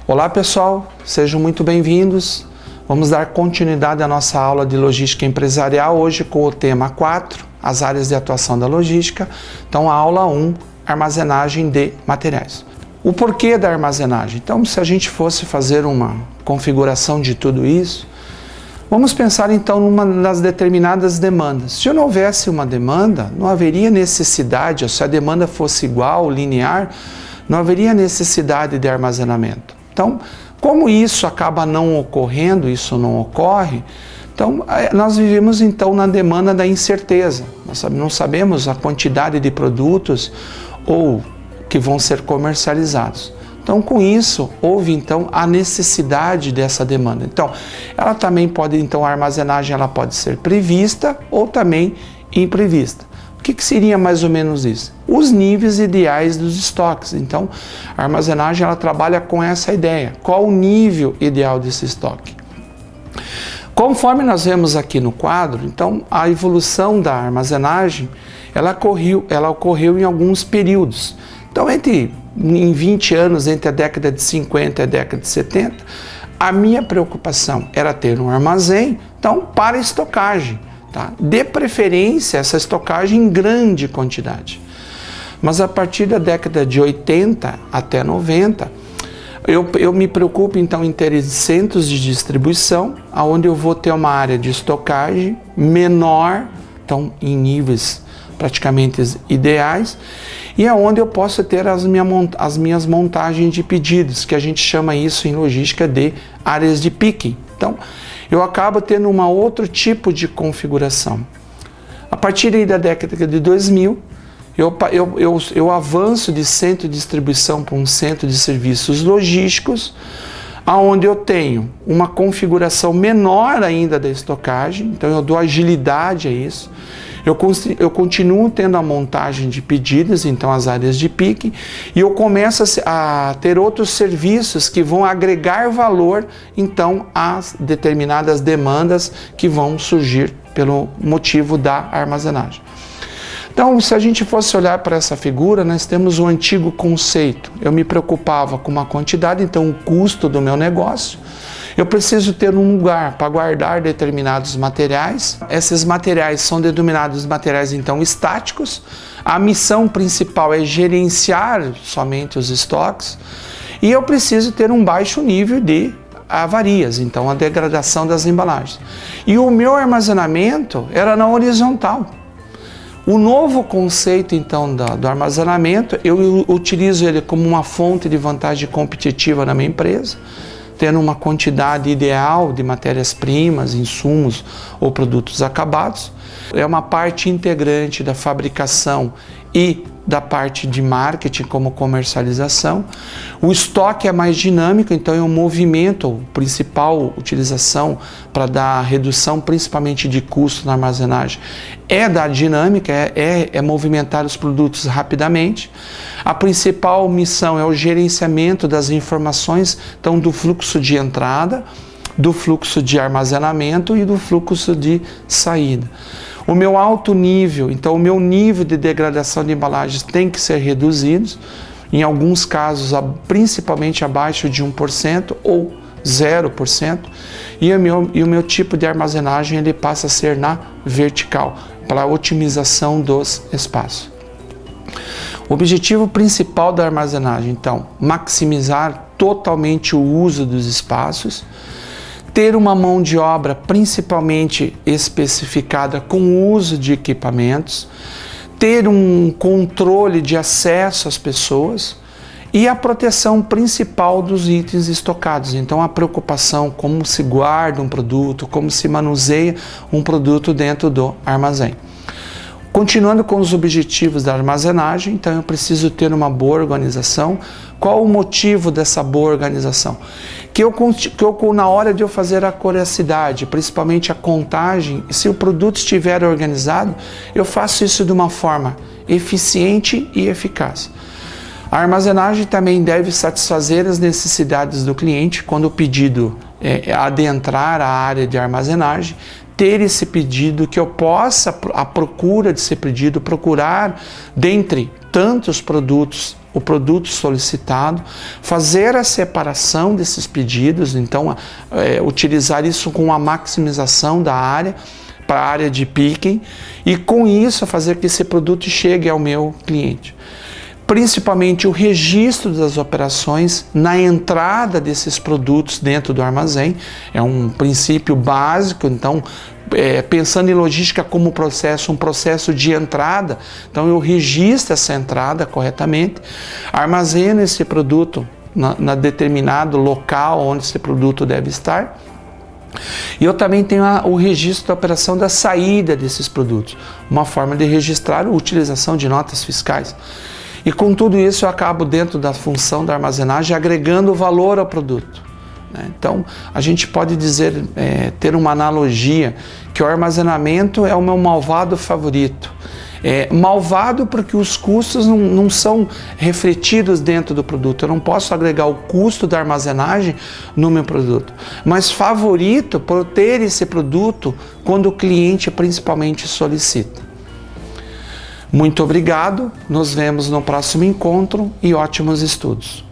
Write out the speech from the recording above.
Olá pessoal, sejam muito bem-vindos. Vamos dar continuidade à nossa aula de logística empresarial, hoje com o tema 4, as áreas de atuação da logística. Então a aula 1, armazenagem de materiais. O porquê da armazenagem? Então, se a gente fosse fazer uma configuração de tudo isso, vamos pensar então numa das determinadas demandas. Se não houvesse uma demanda, não haveria necessidade, ou se a demanda fosse igual, linear, não haveria necessidade de armazenamento. Então, como isso acaba não ocorrendo, isso não ocorre, então nós vivemos então na demanda da incerteza. Nós não sabemos a quantidade de produtos ou que vão ser comercializados. Então, com isso, houve então a necessidade dessa demanda. Então, ela também pode, então, a armazenagem ela pode ser prevista ou também imprevista. O que seria mais ou menos isso? Os níveis ideais dos estoques. Então, a armazenagem ela trabalha com essa ideia. Qual o nível ideal desse estoque? Conforme nós vemos aqui no quadro, então, a evolução da armazenagem ela ocorreu em alguns períodos. Então, em 20 anos, entre a década de 50 e a década de 70, a minha preocupação era ter um armazém, então, para estocagem. Tá? De preferência, essa estocagem em grande quantidade. Mas a partir da década de 80 até 90, eu me preocupo então em ter centros de distribuição, onde eu vou ter uma área de estocagem menor, então em níveis praticamente ideais, e aonde eu posso ter as minhas montagens de pedidos, que a gente chama isso em logística de áreas de picking. Então, eu acabo tendo um outro tipo de configuração. A partir aí da década de 2000, eu avanço de centro de distribuição para um centro de serviços logísticos, onde eu tenho uma configuração menor ainda da estocagem, então eu dou agilidade a isso. Eu continuo tendo a montagem de pedidos, então as áreas de pique, e eu começo a ter outros serviços que vão agregar valor, então, às determinadas demandas que vão surgir pelo motivo da armazenagem. Então, se a gente fosse olhar para essa figura, nós temos um antigo conceito. Eu me preocupava com uma quantidade, então o custo do meu negócio. Eu preciso ter um lugar para guardar determinados materiais. Esses materiais são denominados materiais, então, estáticos. A missão principal é gerenciar somente os estoques. E eu preciso ter um baixo nível de avarias, então, a degradação das embalagens. E o meu armazenamento era na horizontal. O novo conceito, então, do armazenamento, eu utilizo ele como uma fonte de vantagem competitiva na minha empresa, tendo uma quantidade ideal de matérias-primas, insumos ou produtos acabados. É uma parte integrante da fabricação e da parte de marketing como comercialização. O estoque é mais dinâmico, então é um movimento, a principal utilização para dar redução principalmente de custo na armazenagem é da dinâmica, é movimentar os produtos rapidamente. A principal missão é o gerenciamento das informações, então do fluxo de entrada, do fluxo de armazenamento e do fluxo de saída. O meu alto nível, então o meu nível de degradação de embalagens tem que ser reduzido, em alguns casos principalmente abaixo de 1% ou 0%, e o meu tipo de armazenagem ele passa a ser na vertical, para a otimização dos espaços. O objetivo principal da armazenagem, então, maximizar totalmente o uso dos espaços, ter uma mão de obra principalmente especificada com o uso de equipamentos, ter um controle de acesso às pessoas e a proteção principal dos itens estocados. Então, a preocupação como se guarda um produto, como se manuseia um produto dentro do armazém. Continuando com os objetivos da armazenagem, então eu preciso ter uma boa organização. Qual o motivo dessa boa organização? Que eu na hora de eu fazer a curiosidade, principalmente a contagem, se o produto estiver organizado, eu faço isso de uma forma eficiente e eficaz. A armazenagem também deve satisfazer as necessidades do cliente quando o pedido adentrar a área de armazenagem, ter esse pedido, que eu possa, à procura desse pedido, procurar dentre tantos produtos, o produto solicitado, fazer a separação desses pedidos, então utilizar isso com a maximização da área, para a área de picking, e com isso fazer que esse produto chegue ao meu cliente. Principalmente o registro das operações na entrada desses produtos dentro do armazém, é um princípio básico. Então, pensando em logística como processo, um processo de entrada, então eu registro essa entrada corretamente, armazeno esse produto na determinado local onde esse produto deve estar. E eu também tenho o registro da operação da saída desses produtos, uma forma de registrar a utilização de notas fiscais. E com tudo isso eu acabo, dentro da função da armazenagem, agregando valor ao produto. Então, a gente pode dizer, ter uma analogia, que o armazenamento é o meu malvado favorito. Malvado porque os custos não são refletidos dentro do produto. Eu não posso agregar o custo da armazenagem no meu produto. Mas favorito por ter esse produto quando o cliente principalmente solicita. Muito obrigado, nos vemos no próximo encontro e ótimos estudos.